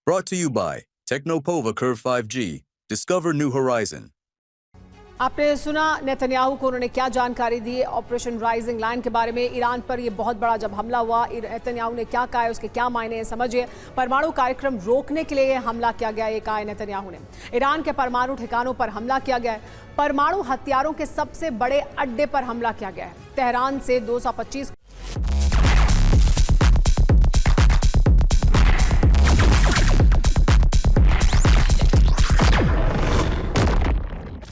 Brought to you by Technopova Curve 5G. Discover new horizon. आपने सुना Netanyahu को उन्होंने क्या जानकारी दी ऑपरेशन राइजिंग लाइन के बारे में। ईरान पर ये बहुत बड़ा जब हमला हुआ, नेतन्याहू ने क्या कहा है, उसके क्या मायने हैं समझिए। परमाणु कार्यक्रम रोकने के लिए हमला किया गया, ये कहा है नेतन्याहू ने। ईरान के परमाणु ठिकानों पर हमला किया गया है। परमाणु हथियारों के सबसे बड़े अड्डे पर हमला किया गया है। तेहरान से 225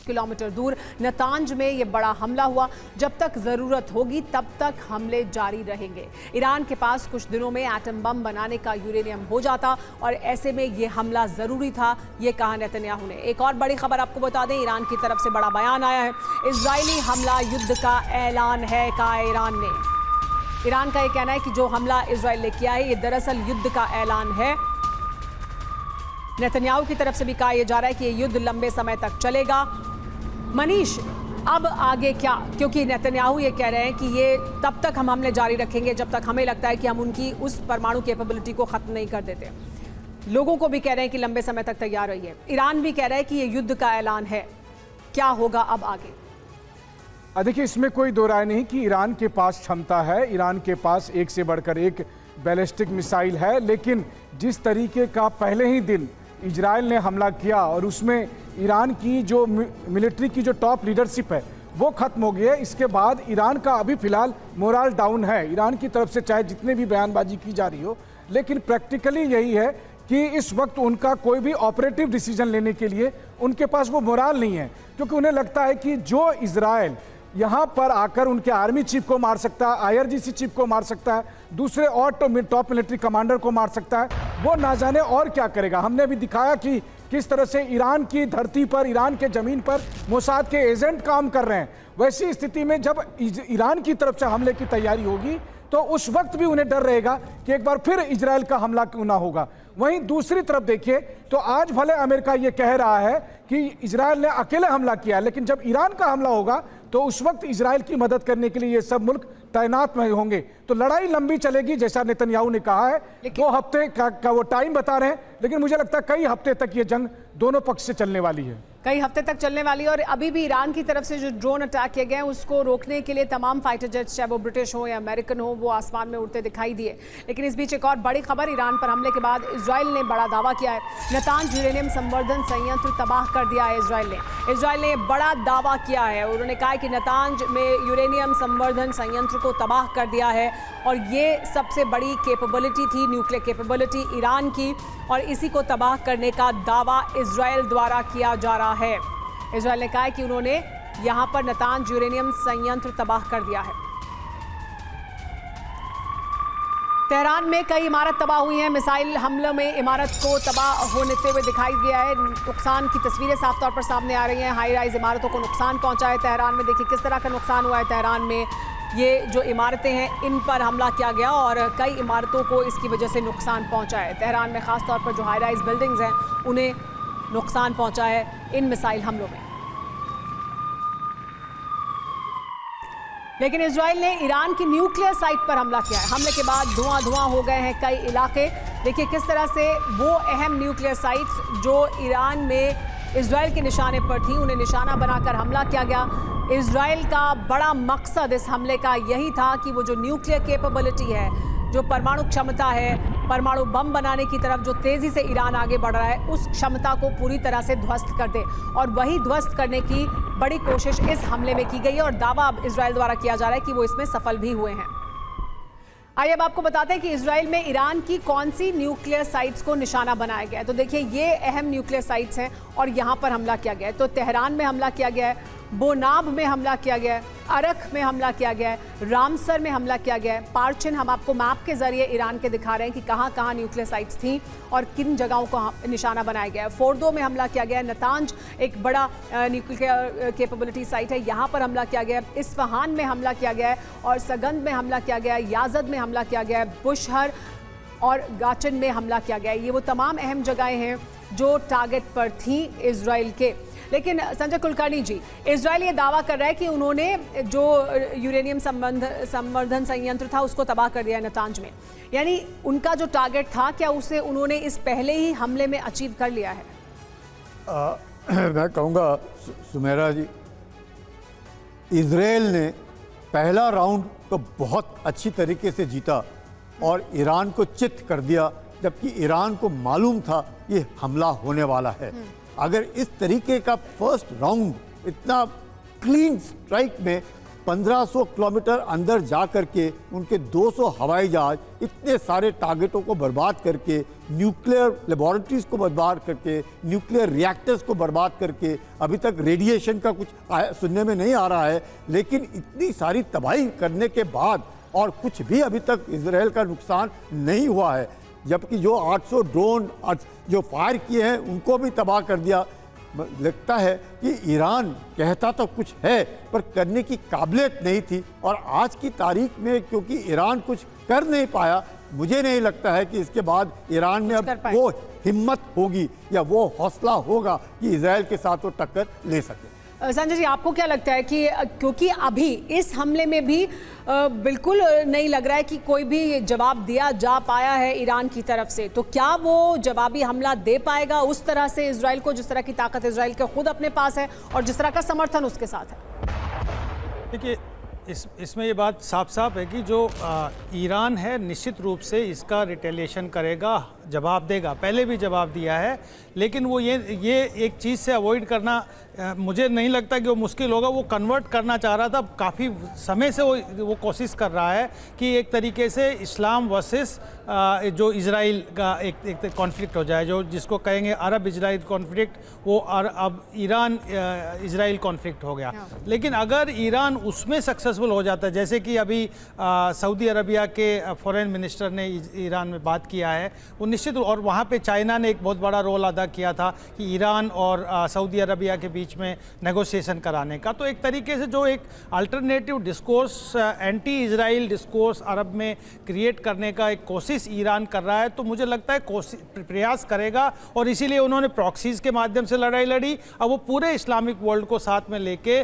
किलोमीटर दूर नतांज में यह बड़ा हमला हुआ। जब तक जरूरत होगी तब तक हमले जारी रहेंगे। ईरान के पास कुछ दिनों में एटम बम बनाने का यूरेनियम हो जाता और ऐसे में यह हमला जरूरी था, यह कहा नेतन्याहू ने। एक और बड़ी खबर आपको बता दें, ईरान की तरफ से बड़ा बयान आया है। इजरायली हमला युद्ध का ऐलान है, कहा ईरान ने। ईरान का यह कहना है कि जो हमला इजरायल ने किया है, यह दरअसल युद्ध का ऐलान है। नेतन्याहू की तरफ से भी कहा यह जा रहा है कि यह युद्ध लंबे समय तक चलेगा। मनीष, अब आगे क्या? क्योंकि नेतन्याहू ये कह रहे हैं कि ये तब तक हम हमले जारी रखेंगे जब तक हमें लगता है कि हम उनकी उस परमाणु कैपेबिलिटी को खत्म नहीं कर देते। लोगों को भी कह रहे हैं कि लंबे समय तक तैयार रहिए। ईरान भी कह रहा है कि ये युद्ध का ऐलान है। क्या होगा अब आगे? देखिए, इसमें कोई दो राय नहीं कि ईरान के पास क्षमता है, ईरान के पास एक से बढ़कर एक बैलिस्टिक मिसाइल है। लेकिन जिस तरीके का पहले ही दिन इजराइल ने हमला किया और उसमें ईरान की जो मिलिट्री की जो टॉप लीडरशिप है वो खत्म हो गई है, इसके बाद ईरान का अभी फिलहाल मोरल डाउन है। ईरान की तरफ से चाहे जितने भी बयानबाजी की जा रही हो, लेकिन प्रैक्टिकली यही है कि इस वक्त उनका कोई भी ऑपरेटिव डिसीजन लेने के लिए उनके पास वो मोरल नहीं है, क्योंकि उन्हें लगता है कि जो इजराइल यहाँ पर आकर उनके आर्मी चीफ को मार सकता है, आईआरजीसी चीफ को मार सकता है, दूसरे और टॉप मिलिट्री कमांडर को मार सकता है, वो ना जाने और क्या करेगा। हमने भी दिखाया कि किस तरह से ईरान की धरती पर, ईरान के जमीन पर मोसाद के एजेंट काम कर रहे हैं। वैसी स्थिति में जब ईरान की तरफ से हमले की तैयारी होगी तो उस वक्त भी उन्हें डर रहेगा कि एक बार फिर इजराइल का हमला क्यों ना होगा। वहीं दूसरी तरफ देखिए तो आज भले अमेरिका ये कह रहा है कि इजराइल ने अकेले हमला किया, लेकिन जब ईरान का हमला होगा तो उस वक्त इजराइल की मदद करने के लिए ये सब मुल्क तैनात में होंगे। तो लड़ाई लंबी चलेगी, जैसा नेतन्याहू ने कहा है। 2 हफ्ते का वो टाइम बता रहे हैं, लेकिन मुझे लगता है कई हफ्ते तक ये जंग दोनों पक्ष से चलने वाली है, कई हफ्ते तक चलने वाली है। और अभी भी ईरान की तरफ से जो ड्रोन अटैक किए गए हैं उसको रोकने के लिए तमाम फाइटर जेट्स, चाहे वो ब्रिटिश हो या अमेरिकन हो, वो आसमान में उड़ते दिखाई दिए। लेकिन इस बीच एक और बड़ी खबर, ईरान पर हमले के बाद इजराइल ने बड़ा दावा किया है। नतांज यूरेनियम संवर्धन संयंत्र तबाह कर दिया है इजराइल ने। इजराइल ने बड़ा दावा किया है। उन्होंने कहा कि नतांज में यूरेनियम संवर्धन संयंत्र को तबाह कर दिया है और ये सबसे बड़ी कैपेबिलिटी थी, न्यूक्लियर कैपेबिलिटी ईरान की, और इसी को तबाह करने का दावा इजराइल द्वारा किया जा रहा है। इजराइल ने कहा है कि उन्होंने यहां पर नतांज यूरेनियम संयंत्र तबाह कर दिया है। तेहरान में कई इमारत तबाह हुई हैं। मिसाइल हमलों में इमारत को तबाह होते हुए दिखाई दिया है। नुकसान की तस्वीरें साफ तौर पर सामने आ रही हैं। हाई राइज इमारतों को नुकसान पहुंचा है तेहरान में। देखिए किस तरह का नुकसान हुआ है तेहरान में। ये जो इमारतें हैं इन पर हमला किया गया और कई इमारतों को इसकी वजह से नुकसान पहुंचा है। तेहरान में खास तौर पर जो हाई राइज बिल्डिंग्स हैं उन्हें नुकसान पहुंचा है इन मिसाइल हमलों में। लेकिन इजराइल ने ईरान की न्यूक्लियर साइट पर हमला किया है। हमले के बाद धुआं हो गए हैं कई इलाके। देखिए किस तरह से वो अहम न्यूक्लियर साइट्स जो ईरान में इजराइल के निशाने पर थी, उन्हें निशाना बनाकर हमला किया गया। इजराइल का बड़ा मकसद इस हमले का यही था कि वो जो न्यूक्लियर कैपेबिलिटी है, जो परमाणु क्षमता है, परमाणु बम बनाने की तरफ जो तेजी से ईरान आगे बढ़ रहा है, उस क्षमता को पूरी तरह से ध्वस्त कर दे। और वही ध्वस्त करने की बड़ी कोशिश इस हमले में की गई है और दावा अब इजराइल द्वारा किया जा रहा है कि वो इसमें सफल भी हुए हैं। आइए अब आपको बताते हैं कि इजराइल में ईरान की कौन सी न्यूक्लियर साइट्स को निशाना बनाया गया है। तो देखिए ये अहम न्यूक्लियर साइट्स हैं और यहाँ पर हमला किया गया है। तो तेहरान में हमला किया गया है, बोनाब में हमला किया गया है, अरख में हमला किया गया है, रामसर में हमला किया गया है। पार्चिन हम आपको मैप के जरिए ईरान के दिखा रहे हैं कि कहाँ कहाँ न्यूक्लियर साइट्स थी और किन जगहों को निशाना बनाया गया है। फोर्दो में हमला किया गया है। नतांज एक बड़ा न्यूक्लियर कैपेबिलिटी साइट है, यहाँ पर हमला किया गया है। इस्फहान में हमला किया गया है और सगंद में हमला किया गया है। याजद में हमला किया गया है। बुशहर और गाचन में हमला किया गया है। ये वो तमाम अहम जगहें हैं जो टारगेट पर थी इजराइल के। लेकिन संजय कुलकर्णी जी, इजराइल ये दावा कर रहा है कि उन्होंने जो यूरेनियम संवर्धन संयंत्र था उसको तबाह कर दिया है नतांज में, यानी उनका जो टारगेट था क्या उसे उन्होंने इस पहले ही हमले में अचीव कर लिया है? मैं कहूँगा सुमेरा जी, इजराइल ने पहला राउंड तो बहुत अच्छी तरीके से जीता और ईरान को चित कर दिया, जबकि ईरान को मालूम था कि हमला होने वाला है। अगर इस तरीके का फर्स्ट राउंड इतना क्लीन स्ट्राइक में 1500 किलोमीटर अंदर जा करके उनके 200 हवाई जहाज इतने सारे टारगेटों को बर्बाद करके, न्यूक्लियर लेबोरेटरीज को बर्बाद करके, न्यूक्लियर रिएक्टर्स को बर्बाद करके, अभी तक रेडिएशन का कुछ सुनने में नहीं आ रहा है, लेकिन इतनी सारी तबाही करने के बाद और कुछ भी अभी तक इजराइल का नुकसान नहीं हुआ है, जबकि जो 800 ड्रोन जो फायर किए हैं उनको भी तबाह कर दिया। लगता है कि ईरान कहता तो कुछ है पर करने की काबिलियत नहीं थी, और आज की तारीख में क्योंकि ईरान कुछ कर नहीं पाया, मुझे नहीं लगता है कि इसके बाद ईरान में अब वो हिम्मत होगी या वो हौसला होगा कि इजराइल के साथ वो टक्कर ले सके। संजय जी, आपको क्या लगता है कि क्योंकि अभी इस हमले में भी बिल्कुल नहीं लग रहा है कि कोई भी जवाब दिया जा पाया है ईरान की तरफ से, तो क्या वो जवाबी हमला दे पाएगा उस तरह से इजराइल को, जिस तरह की ताकत इजराइल के खुद अपने पास है और जिस तरह का समर्थन उसके साथ है? देखिए, इसमें ये बात साफ साफ है कि जो ईरान है निश्चित रूप से इसका रिटेलिएशन करेगा, जवाब देगा, पहले भी जवाब दिया है, लेकिन वो ये एक चीज़ से अवॉइड करना मुझे नहीं लगता कि वो मुश्किल होगा। वो कन्वर्ट करना चाह रहा था, काफ़ी समय से वो कोशिश कर रहा है कि एक तरीके से इस्लाम वर्सेस जो इजराइल का एक कॉन्फ्लिक्ट हो जाए, जो जिसको कहेंगे अरब इजराइल कॉन्फ्लिक्ट, वो अब ईरान इजराइल कॉन्फ्लिक्ट हो गया। लेकिन अगर ईरान उसमें सक्सेसफुल हो जाता है, जैसे कि अभी सऊदी अरबिया के फॉरेन मिनिस्टर ने ईरान में बात किया है, वो निश्चित, और वहाँ पे चाइना ने एक बहुत बड़ा रोल अदा किया था कि ईरान और सऊदी अरबिया के बीच में नेगोशिएशन कराने का, तो एक तरीके से जो एक alternative discourse, anti Israel discourse अरब में क्रिएट करने का एक कोशिश ईरान कर रहा है, तो मुझे लगता है प्रयास करेगा, और इसीलिए उन्होंने प्रॉक्सीज के माध्यम से लड़ाई लड़ी। अब वो पूरे इस्लामिक वर्ल्ड को साथ में लेके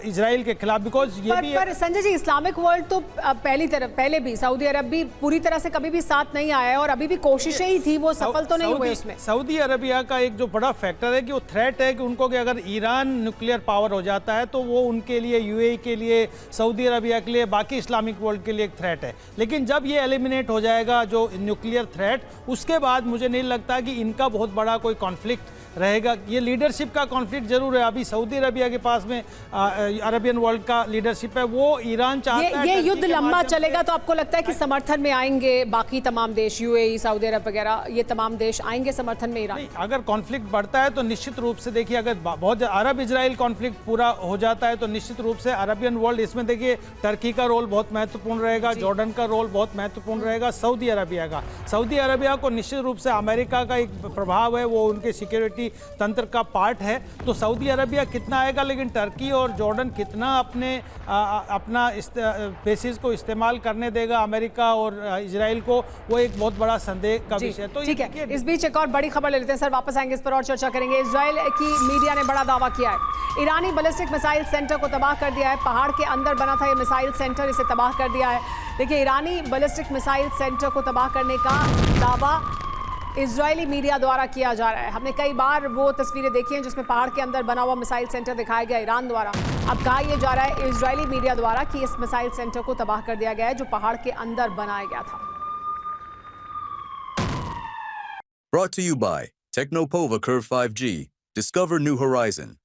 इजराइल के खिलाफ, बिकॉज ये भी पर संजय जी, इस्लामिक वर्ल्ड तो पहले भी सऊदी अरब भी पूरी तरह से कभी भी साथ नहीं आया है और अभी भी कोशिशें ही थी, वो सफल तो नहीं हुए उसमें। सऊदी अरबिया का एक जो बड़ा फैक्टर है कि वो थ्रेट है कि उनको, कि अगर ईरान न्यूक्लियर पावर हो जाता है तो वो उनके लिए, यूएई के लिए, सऊदी अरबिया के लिए, बाकी इस्लामिक वर्ल्ड के लिए एक थ्रेट है। लेकिन जब ये एलिमिनेट हो जाएगा जो न्यूक्लियर थ्रेट, उसके बाद मुझे नहीं लगता कि इनका बहुत बड़ा कोई कॉन्फ्लिक्ट रहेगा। ये लीडरशिप का कॉन्फ्लिक्ट जरूर है, अभी सऊदी अरबिया के पास में अरबियन वर्ल्ड का लीडरशिप है, वो ईरान चाहता है। ये युद्ध लंबा चलेगा तो आपको लगता है कि समर्थन में आएंगे बाकी तमाम देश, यूएई, सऊदी अरब वगैरह, ये तमाम देश आएंगे समर्थन में ईरान? अगर कॉन्फ्लिक्ट बढ़ता है तो निश्चित रूप से, देखिए, अगर बहुत अरब इजराइल कॉन्फ्लिक्ट पूरा हो जाता है तो निश्चित रूप से अरबियन वर्ल्ड, इसमें देखिए टर्की का रोल बहुत महत्वपूर्ण रहेगा, जॉर्डन का रोल बहुत महत्वपूर्ण रहेगा, सऊदी अरबिया का। सऊदी अरबिया को निश्चित रूप से अमेरिका का एक प्रभाव है, वो उनके सिक्योरिटी तंत्र का पार्ट है, तो सऊदी अरबिया कितना आएगा, लेकिन टर्की और जॉर्डन कितना अपना बेसिस को इस्तेमाल करने देगा अमेरिका और इजराइल को, वो एक बहुत बड़ा संदेह का विषय। तो ठीक है, इस बीच एक और बड़ी खबर ले लेते हैं सर, वापस आएंगे इस पर और चर्चा करेंगे। इजराइल की मीडिया ने बड़ा दावा किया है, ईरानी बैलिस्टिक मिसाइल सेंटर को तबाह कर दिया है। पहाड़ के अंदर बना था ये मिसाइल सेंटर, इसे तबाह कर दिया है। देखिए, ईरानी बैलिस्टिक मिसाइल सेंटर को तबाह करने का दावा इजरायली मीडिया द्वारा किया जा रहा है। हमने कई बार वो तस्वीरें देखी हैं जिसमें पहाड़ के अंदर बना हुआ मिसाइल सेंटर दिखाया गया ईरान द्वारा। अब कहा यह जा रहा है इजरायली मीडिया द्वारा कि इस मिसाइल सेंटर को तबाह कर दिया गया है जो पहाड़ के अंदर बनाया गया था। Brought to you by Technopova Curve 5G. Discover new horizon.